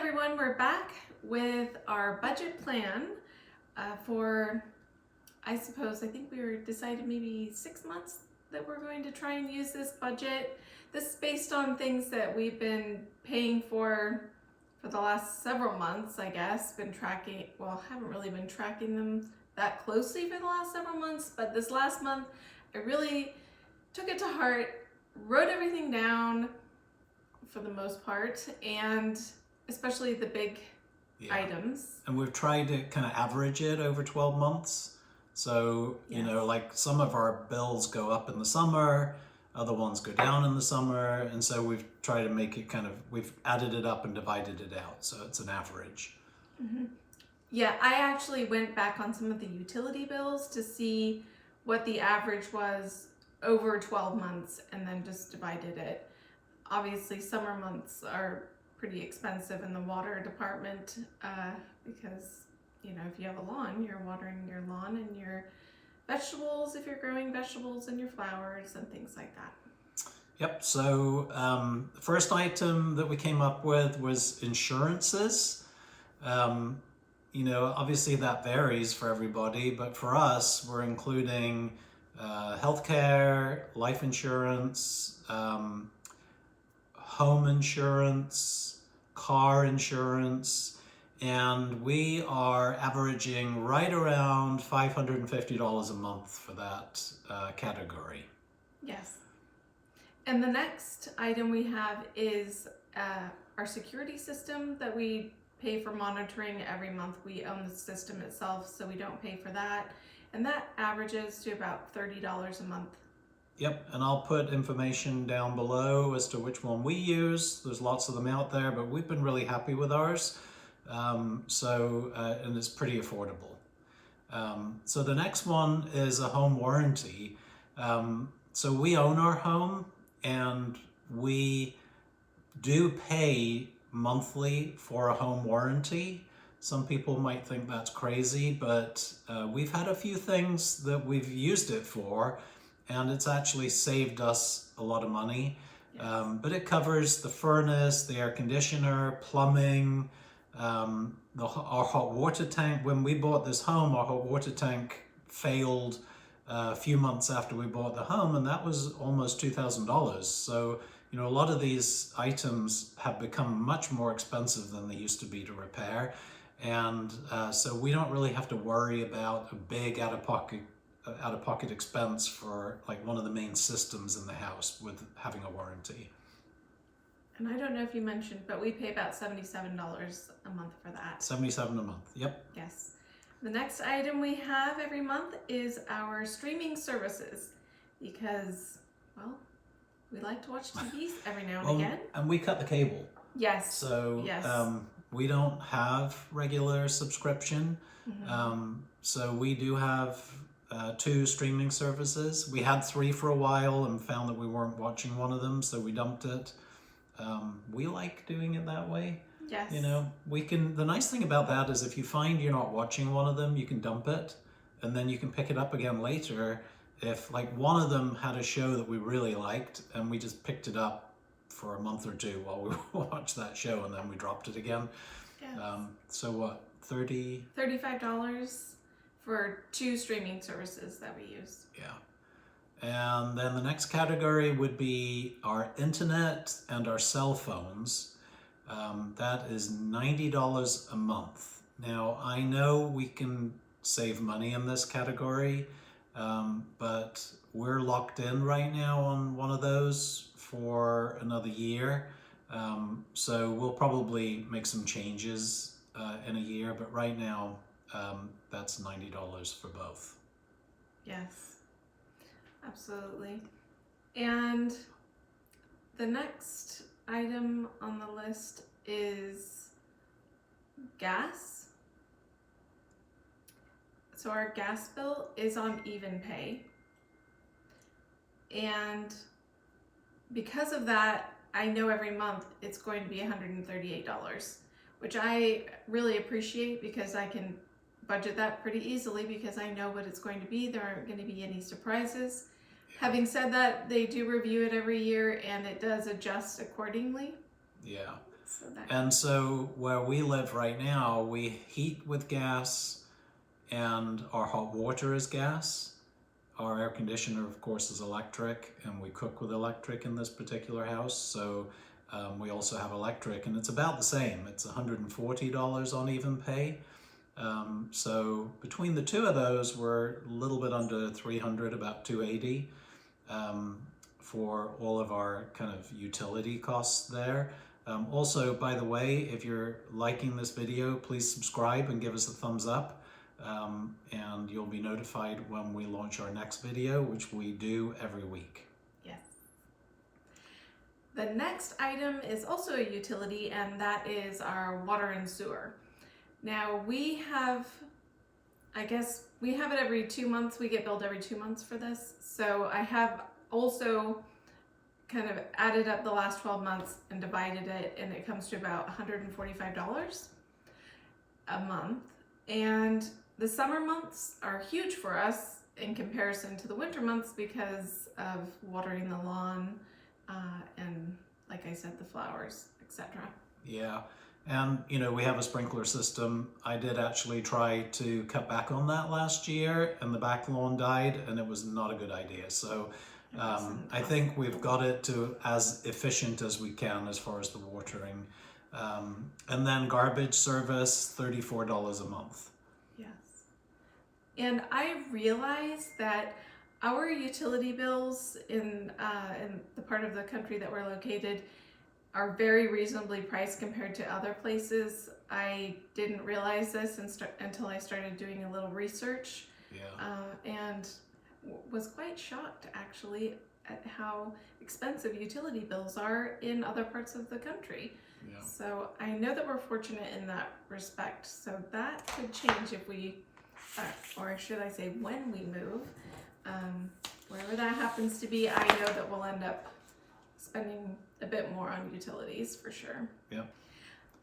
everyone, we're back with our budget plan for, I think we decided maybe 6 months that we're going to try and use this budget. This is based on things that we've been paying for the last several months, I guess. Been tracking, well, haven't really been tracking them that closely for the last several months, but this last month I really took it to heart, wrote everything down for the most part, and especially the big items. And we've tried to kind of average it over 12 months. So, you know, like some of our bills go up in the summer, other ones go down in the summer. And so we've tried to make it we've added it up and divided it out. So it's an average. Mm-hmm. Yeah, I actually went back on some of the utility bills to see what the average was over 12 months and then just divided it. Obviously, summer months are pretty expensive in the water department because, you know, if you have a lawn, you're watering your lawn and your vegetables, if you're growing vegetables, and your flowers and things like that. Yep, so the first item that we came up with was insurances. You know, obviously that varies for everybody, but for us, we're including healthcare, life insurance, home insurance, car insurance, and we are averaging right around $550 a month for that category. Yes. And the next item we have is our security system that we pay for monitoring every month. We own the system itself, so we don't pay for that. And that averages to about $30 a month. Yep, and I'll put information down below as to which one we use. There's lots of them out there, but we've been really happy with ours. And it's pretty affordable. So the next one is a home warranty. So we own our home and we do pay monthly for a home warranty. Some people might think that's crazy, but we've had a few things that we've used it for, and it's actually saved us a lot of money. Yes. But it covers the furnace, the air conditioner, plumbing, our hot water tank. When we bought this home, our hot water tank failed a few months after we bought the home, and that was almost $2,000. So, you know, a lot of these items have become much more expensive than they used to be to repair. And so we don't really have to worry about a big out-of-pocket expense for like one of the main systems in the house with having a warranty. And I don't know if you mentioned, but we pay about $77 a month for that. $77 a month, yep. Yes. The next item we have every month is our streaming services because, well, we like to watch TV every now and again. And we cut the cable. Yes. So yes. We don't have regular subscription. Mm-hmm. So we do have 2 streaming services. We had 3 for a while and found that we weren't watching one of them, so we dumped it. We like doing it that way. Yes. You know, the nice thing about that is if you find you're not watching one of them, you can dump it and then you can pick it up again later. If like one of them had a show that we really liked and we just picked it up for a month or 2 while we watched that show and then we dropped it again. Yes. So what, $35 for 2 streaming services that we use. Yeah. And then the next category would be our internet and our cell phones. That is $90 a month. Now, I know we can save money in this category, but we're locked in right now on one of those for another year. So we'll probably make some changes in a year, but right now that's $90 for both. Yes, absolutely. And the next item on the list is gas. So our gas bill is on even pay. And because of that, I know every month it's going to be $138, which I really appreciate because I can budget that pretty easily because I know what it's going to be. There aren't going to be any surprises. Having said that, they do review it every year and it does adjust accordingly. Yeah. So that, And so where we live right now, we heat with gas and our hot water is gas. Our air conditioner, of course, is electric, and we cook with electric in this particular house. So we also have electric, and it's about the same. It's $140 on Even Pay. So between the two of those, we're a little bit under 300, about 280 for all of our kind of utility costs there. Also, by the way, if you're liking this video, please subscribe and give us a thumbs up. And you'll be notified when we launch our next video, which we do every week. yes. The next item is also a utility, and that is our water and sewer. Now we have, I guess we have it every 2 months. We get billed every 2 months for this. So I have also kind of added up the last 12 months and divided it, and it comes to about $145 a month. And the summer months are huge for us in comparison to the winter months because of watering the lawn and, like I said, the flowers, etc. Yeah, and we have a sprinkler system. I did actually try to cut back on that last year, and the back lawn died, and it was not a good idea. So I think we've got it to as efficient as we can as far as the watering. And then garbage service, $34 a month. Yes. And I realized that our utility bills in the part of the country that we're located are very reasonably priced compared to other places. I didn't realize this until I started doing a little research. Yeah. And was quite shocked actually at how expensive utility bills are in other parts of the country. Yeah. So I know that we're fortunate in that respect. So that could change if we, or should I say when we move. Wherever that happens to be, I know that we'll end up spending a bit more on utilities for sure. Yeah.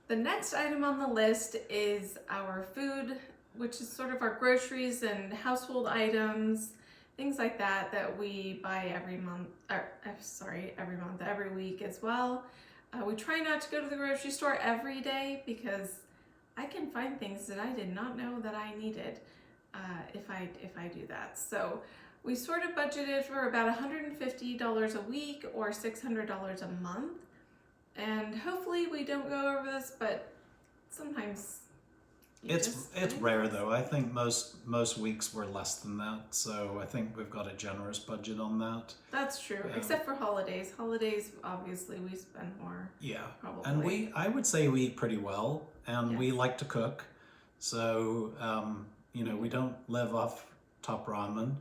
The next item on the list is our food, which is sort of our groceries and household items, things like that that we buy every week as well. We try not to go to the grocery store every day because I can find things that I did not know that I needed if I do that. So we sort of budgeted for about $150 a week or $600 a month. And hopefully we don't go over this, but sometimes it's rare though. I think most weeks were less than that, so I think we've got a generous budget on that. That's true, except for holidays. Holidays, obviously, we spend more. Yeah, probably. And I would say we eat pretty well, and we like to cook. So we don't live off top ramen.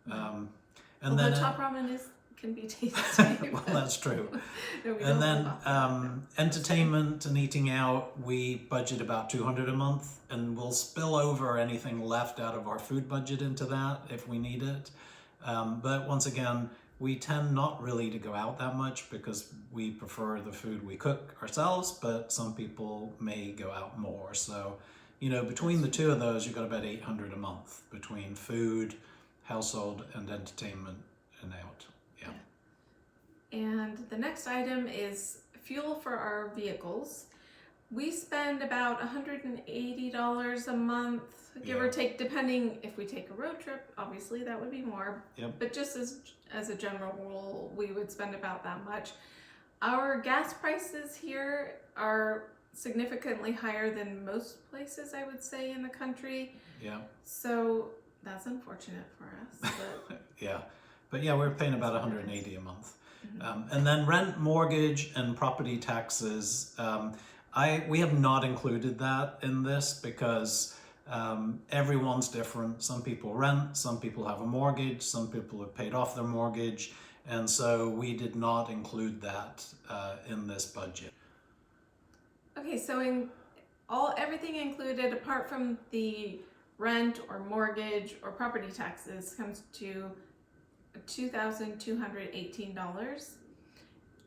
And although top ramen can be tasty. Well, that's true. No, and then entertainment and eating out, we budget about $200 a month, and we'll spill over anything left out of our food budget into that if we need it. But once again, we tend not really to go out that much because we prefer the food we cook ourselves, but some people may go out more. So, between the two of those, you've got about $800 a month between food, household, and entertainment and out. Yeah. And the next item is fuel for our vehicles. We spend about $180 a month, give or take, depending if we take a road trip. Obviously, that would be more. Yep. But just as a general rule, we would spend about that much. Our gas prices here are significantly higher than most places, I would say, in the country. Yeah. So that's unfortunate for us. But yeah. But yeah, we're paying about $180 a month. And then rent, mortgage, and property taxes. We have not included that in this because everyone's different. Some people rent, some people have a mortgage, some people have paid off their mortgage, and so we did not include that in this budget. Okay, so everything included apart from the rent or mortgage or property taxes comes to $2,218.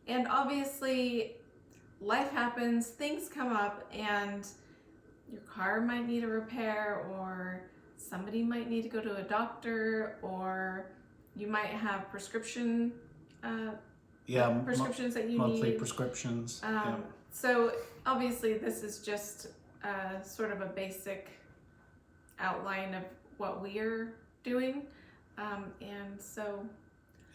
And obviously life happens, things come up, and your car might need a repair, or somebody might need to go to a doctor, or you might have prescriptions that you monthly need. prescriptions. So obviously this is just sort of a basic outline of what we are doing. And so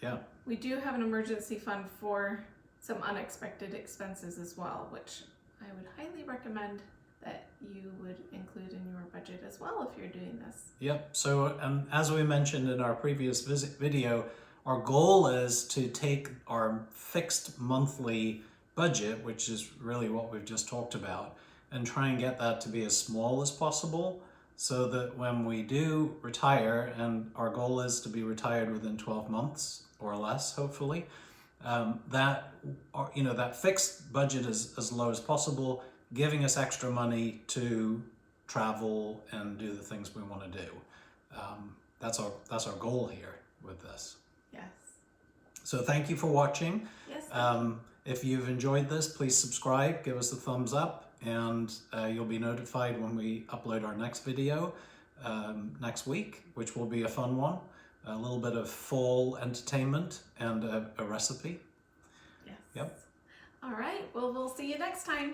Yeah. we do have an emergency fund for some unexpected expenses as well, which I would highly recommend that you would include in your budget as well if you're doing this. Yep. So as we mentioned in our previous video, our goal is to take our fixed monthly budget, which is really what we've just talked about, and try and get that to be as small as possible, so that when we do retire, and our goal is to be retired within 12 months or less, hopefully, that fixed budget is as low as possible, giving us extra money to travel and do the things we want to do. That's our goal here with this. Yes. So thank you for watching. Yes. If you've enjoyed this, please subscribe, give us a thumbs up, and you'll be notified when we upload our next video next week, which will be a fun one. A little bit of fall entertainment and a recipe. Yes. Yep. All right. Well, we'll see you next time.